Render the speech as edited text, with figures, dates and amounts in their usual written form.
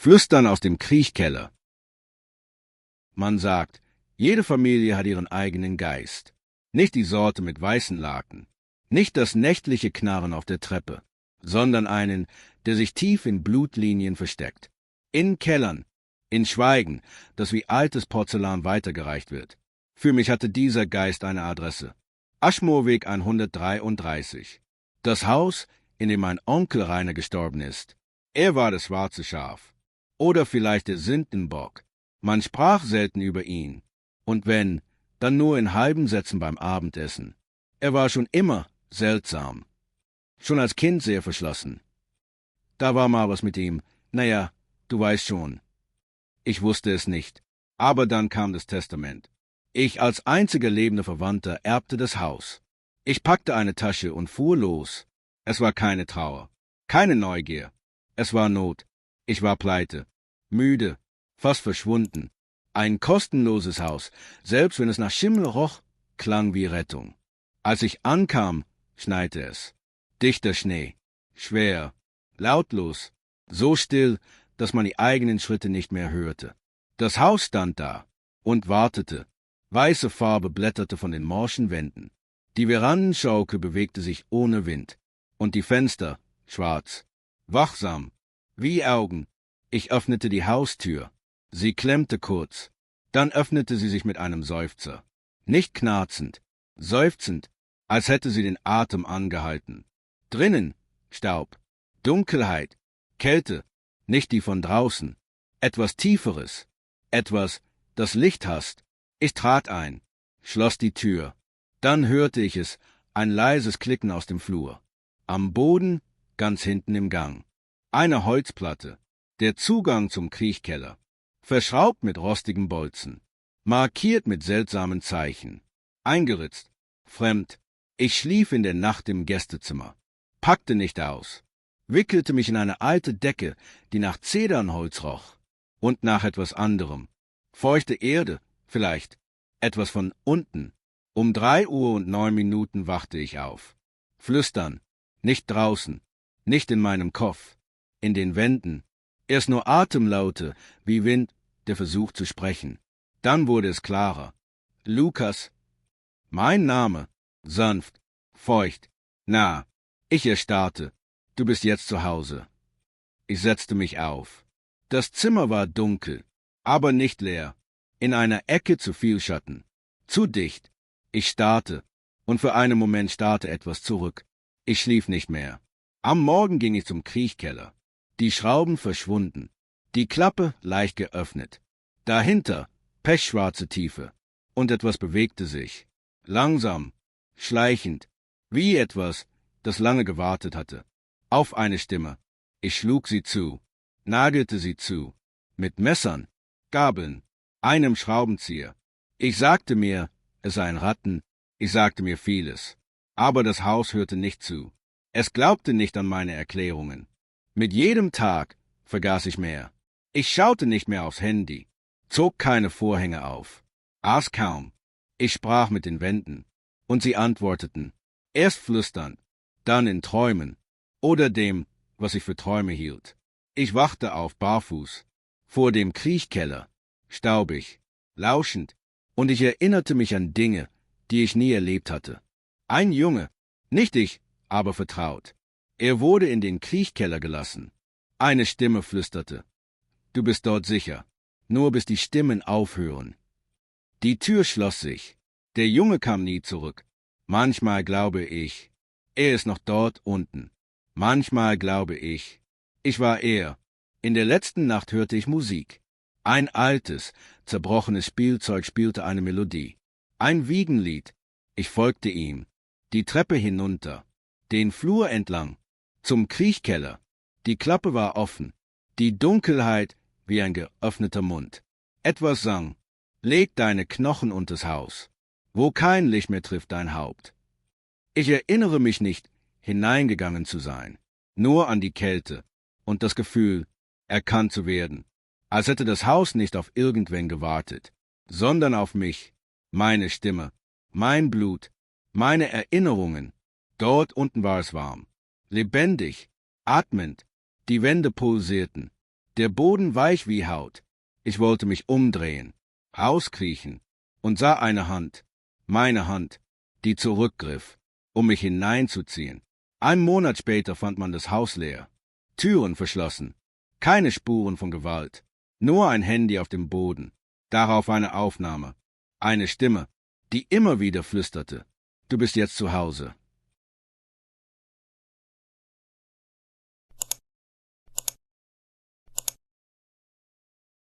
Flüstern aus dem Kriechkeller. Man sagt, jede Familie hat ihren eigenen Geist. Nicht die Sorte mit weißen Laken, nicht das nächtliche Knarren auf der Treppe, sondern einen, der sich tief in Blutlinien versteckt. In Kellern, in Schweigen, das wie altes Porzellan weitergereicht wird. Für mich hatte dieser Geist eine Adresse. Aschmoorweg 133. Das Haus, in dem mein Onkel Rainer gestorben ist. Er war das schwarze Schaf. Oder vielleicht der Sündenbock. Man sprach selten über ihn. Und wenn, dann nur in halben Sätzen beim Abendessen. Er war schon immer seltsam. Schon als Kind sehr verschlossen. Da war mal was mit ihm. Naja, du weißt schon. Ich wusste es nicht. Aber dann kam das Testament. Ich als einziger lebender Verwandter erbte das Haus. Ich packte eine Tasche und fuhr los. Es war keine Trauer, keine Neugier. Es war Not. Ich war pleite, müde, fast verschwunden. Ein kostenloses Haus, selbst wenn es nach Schimmel roch, klang wie Rettung. Als ich ankam, schneite es. Dichter Schnee, schwer, lautlos, so still, dass man die eigenen Schritte nicht mehr hörte. Das Haus stand da und wartete. Weiße Farbe blätterte von den morschen Wänden. Die Verandenschaukel bewegte sich ohne Wind. Und die Fenster, schwarz, wachsam, wie Augen. Ich öffnete die Haustür. Sie klemmte kurz. Dann öffnete sie sich mit einem Seufzer. Nicht knarzend, seufzend, als hätte sie den Atem angehalten. Drinnen, Staub, Dunkelheit, Kälte, nicht die von draußen. Etwas Tieferes, etwas, das Licht hasst. Ich trat ein, schloss die Tür. Dann hörte ich es, ein leises Klicken aus dem Flur. Am Boden, ganz hinten im Gang. Eine Holzplatte, der Zugang zum Kriechkeller. Verschraubt mit rostigen Bolzen. Markiert mit seltsamen Zeichen. Eingeritzt, fremd. Ich schlief in der Nacht im Gästezimmer. Packte nicht aus. Wickelte mich in eine alte Decke, die nach Zedernholz roch. Und nach etwas anderem. Feuchte Erde, vielleicht. Etwas von unten. Um 3:09 wachte ich auf. Flüstern. Nicht draußen, nicht in meinem Kopf, in den Wänden. Erst nur Atemlaute, wie Wind, der versucht zu sprechen. Dann wurde es klarer. Lukas. Mein Name. Sanft, feucht, nah. Ich erstarrte. Du bist jetzt zu Hause. Ich setzte mich auf. Das Zimmer war dunkel, aber nicht leer. In einer Ecke zu viel Schatten. Zu dicht. Ich starrte, und für einen Moment starrte etwas zurück. Ich schlief nicht mehr. Am Morgen ging ich zum Kriechkeller. Die Schrauben verschwunden. Die Klappe leicht geöffnet. Dahinter pechschwarze Tiefe. Und etwas bewegte sich. Langsam, schleichend, wie etwas, das lange gewartet hatte. Auf eine Stimme. Ich schlug sie zu, nagelte sie zu. Mit Messern, Gabeln, einem Schraubenzieher. Ich sagte mir, es seien Ratten. Ich sagte mir vieles. Aber das Haus hörte nicht zu. Es glaubte nicht an meine Erklärungen. Mit jedem Tag vergaß ich mehr. Ich schaute nicht mehr aufs Handy, zog keine Vorhänge auf, aß kaum. Ich sprach mit den Wänden, und sie antworteten, erst flüsternd, dann in Träumen, oder dem, was ich für Träume hielt. Ich wachte auf barfuß, vor dem Kriechkeller, staubig, lauschend, und ich erinnerte mich an Dinge, die ich nie erlebt hatte. Ein Junge, nicht ich, aber vertraut. Er wurde in den Kriechkeller gelassen. Eine Stimme flüsterte, du bist dort sicher, nur bis die Stimmen aufhören. Die Tür schloss sich. Der Junge kam nie zurück. Manchmal glaube ich, er ist noch dort unten. Manchmal glaube ich war er. In der letzten Nacht hörte ich Musik. Ein altes, zerbrochenes Spielzeug spielte eine Melodie. Ein Wiegenlied. Ich folgte ihm. Die Treppe hinunter. Den Flur entlang. Zum Kriechkeller. Die Klappe war offen. Die Dunkelheit wie ein geöffneter Mund. Etwas sang. Leg deine Knochen unters Haus, wo kein Licht mehr trifft dein Haupt. Ich erinnere mich nicht, hineingegangen zu sein, nur an die Kälte und das Gefühl, erkannt zu werden, als hätte das Haus nicht auf irgendwen gewartet, sondern auf mich, meine Stimme, mein Blut, meine Erinnerungen. Dort unten war es warm, lebendig, atmend, die Wände pulsierten. Der Boden weich wie Haut. Ich wollte mich umdrehen, rauskriechen und sah eine Hand, meine Hand, die zurückgriff, um mich hineinzuziehen. Einen Monat später fand man das Haus leer, Türen verschlossen, keine Spuren von Gewalt, nur ein Handy auf dem Boden, darauf eine Aufnahme, eine Stimme, die immer wieder flüsterte: Du bist jetzt zu Hause.